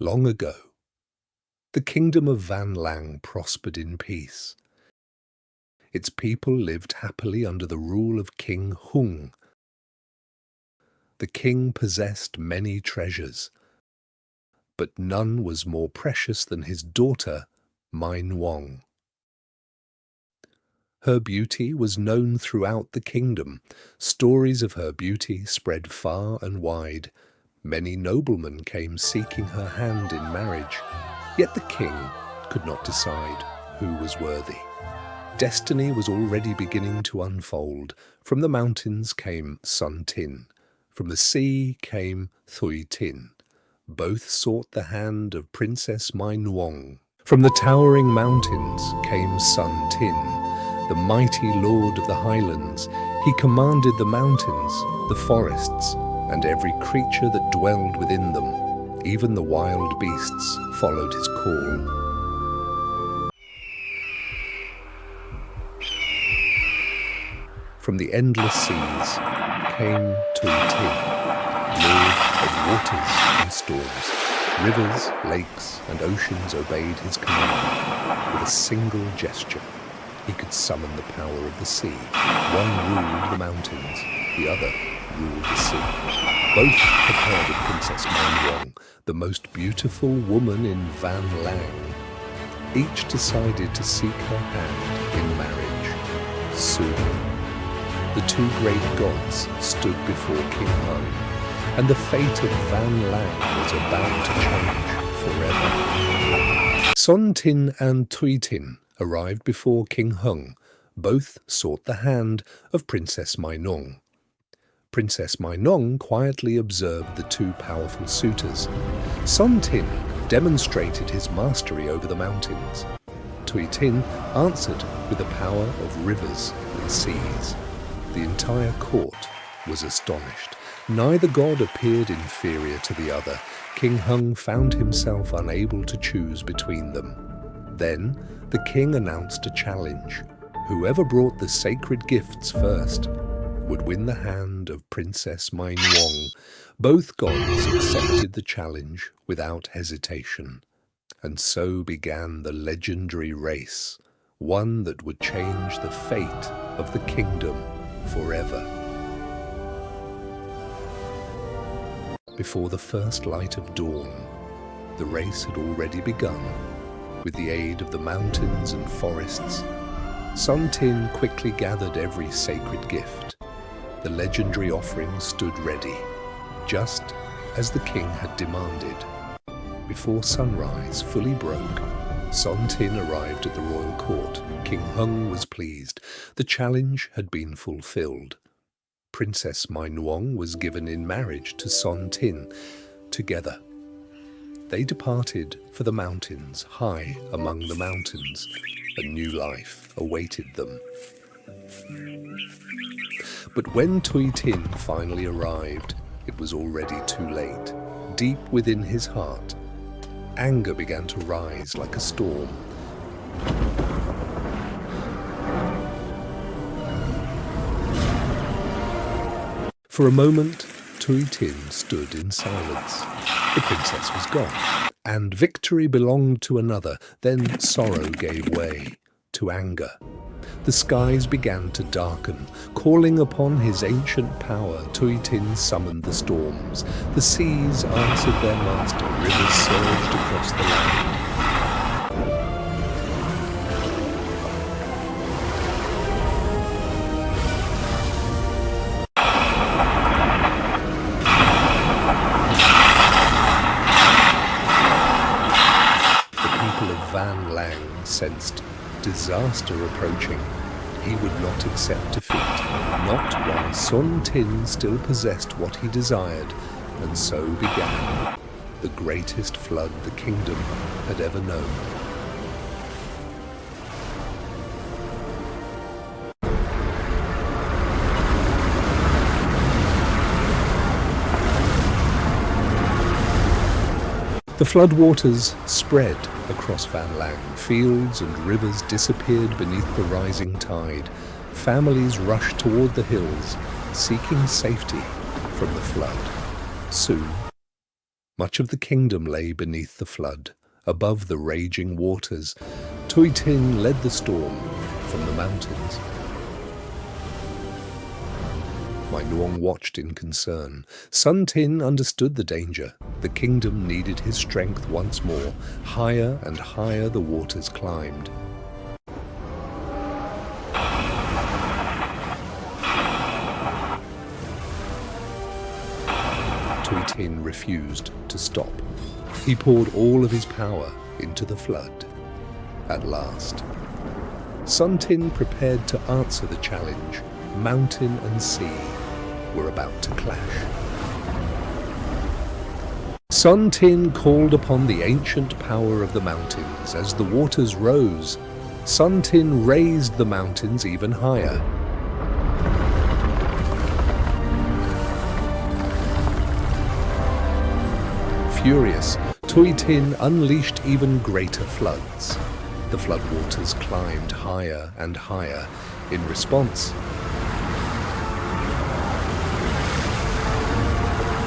Long ago, the kingdom of Van Lang prospered in peace. Its people lived happily under the rule of King Hung. The king possessed many treasures, but none was more precious than his daughter, My Nuong. Her beauty was known throughout the kingdom. Stories of her beauty spread far and wide. Many noblemen came seeking her hand in marriage, yet the king could not decide who was worthy. Destiny was already beginning to unfold. From the mountains came Thuy Tinh. From the sea came Thuy Tinh. Both sought the hand of Princess My Nuong. From the towering mountains came Thuy Tinh, the mighty lord of the highlands. He commanded the mountains, the forests, and every creature that dwelled within them. Even the wild beasts followed his call. From the endless seas came Thuy Tinh, lord of waters and storms. Rivers, lakes, and oceans obeyed his command. With a single gesture, he could summon the power of the sea. One ruled the mountains, the other ruled the sea. Both had heard of Princess My Nuong, the most beautiful woman in Van Lang. Each decided to seek her hand in marriage. Soon, the two great gods stood before King Hung, and the fate of Van Lang was about to change forever. Thuy Tinh and Thuy Tinh arrived before King Hung. Both sought the hand of Princess My Nuong. Princess My Nuong quietly observed the two powerful suitors. Thuy Tinh demonstrated his mastery over the mountains. Thuy Tinh answered with the power of rivers and seas. The entire court was astonished. Neither god appeared inferior to the other. King Hung found himself unable to choose between them. Then the king announced a challenge. Whoever brought the sacred gifts first would win the hand of Princess My Nuong. Both gods accepted the challenge without hesitation. And so began the legendary race, one that would change the fate of the kingdom forever. Before the first light of dawn, the race had already begun. With the aid of the mountains and forests, Thuy Tinh quickly gathered every sacred gift. The legendary offering stood ready, just as the king had demanded. Before sunrise fully broke, Thuy Tinh arrived at the royal court. King Hung was pleased. The challenge had been fulfilled. Princess My Nuong was given in marriage to Thuy Tinh. Together, they departed for the mountains. High among the mountains, a new life awaited them. But when Thuy Tinh finally arrived, it was already too late. Deep within his heart, anger began to rise like a storm. For a moment, Thuy Tinh stood in silence. The princess was gone, and victory belonged to another. Then sorrow gave way to anger. The skies began to darken. Calling upon his ancient power, Thuy Tinh summoned the storms. The seas answered their master. Rivers surged across the land. Van Lang sensed disaster approaching. He would not accept defeat, not while Thuy Tinh still possessed what he desired, and so began the greatest flood the kingdom had ever known. The floodwaters spread across Van Lang. Fields and rivers disappeared beneath the rising tide. Families rushed toward the hills, seeking safety from the flood. Soon, Much of the kingdom lay beneath the flood, above the raging waters. Thuy Tinh led the storm from the mountains. My Nuong watched in concern. Son Tin understood the danger. The kingdom needed his strength once more. Higher and higher the waters climbed. Thuy Tinh refused to stop. He poured all of his power into the flood. At last, Son Tin prepared to answer the challenge. Mountain and sea were about to clash. Son Tin called upon the ancient power of the mountains. As the waters rose, Son Tin raised the mountains even higher. Furious, Thuy Tinh unleashed even greater floods. The floodwaters climbed higher and higher. In response,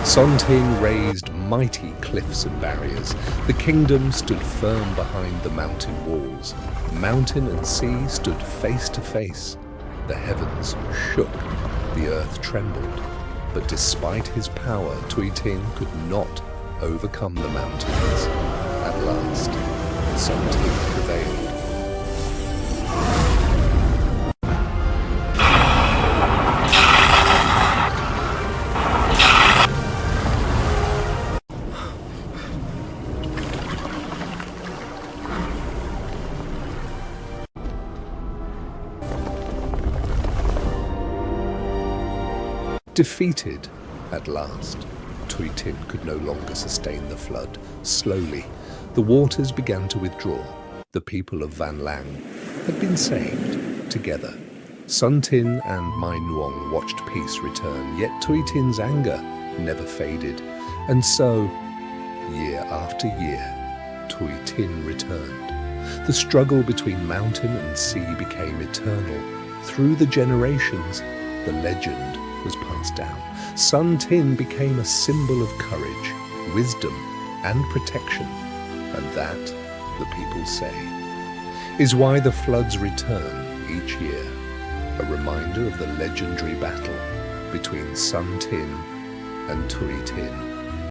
Son Tin raised mighty cliffs and barriers. The kingdom stood firm behind the mountain walls. Mountain and sea stood face to face. The heavens shook, the earth trembled. But despite his power, Thuy Tinh could not overcome the mountains. At last, Son Tin prevailed. Defeated at last, Thuy Tinh could no longer sustain the flood. Slowly, the waters began to withdraw. The people of Van Lang had been saved together. Son Tin and My Nuong watched peace return, yet Thuy Tinh's anger never faded. And so, year after year, Thuy Tinh returned. The struggle between mountain and sea became eternal. Through the generations, the legend was passed down. Son Tin became a symbol of courage, wisdom, and protection. And that, the people say, is why the floods return each year, a reminder of the legendary battle between Son Tin and Thuy Tinh.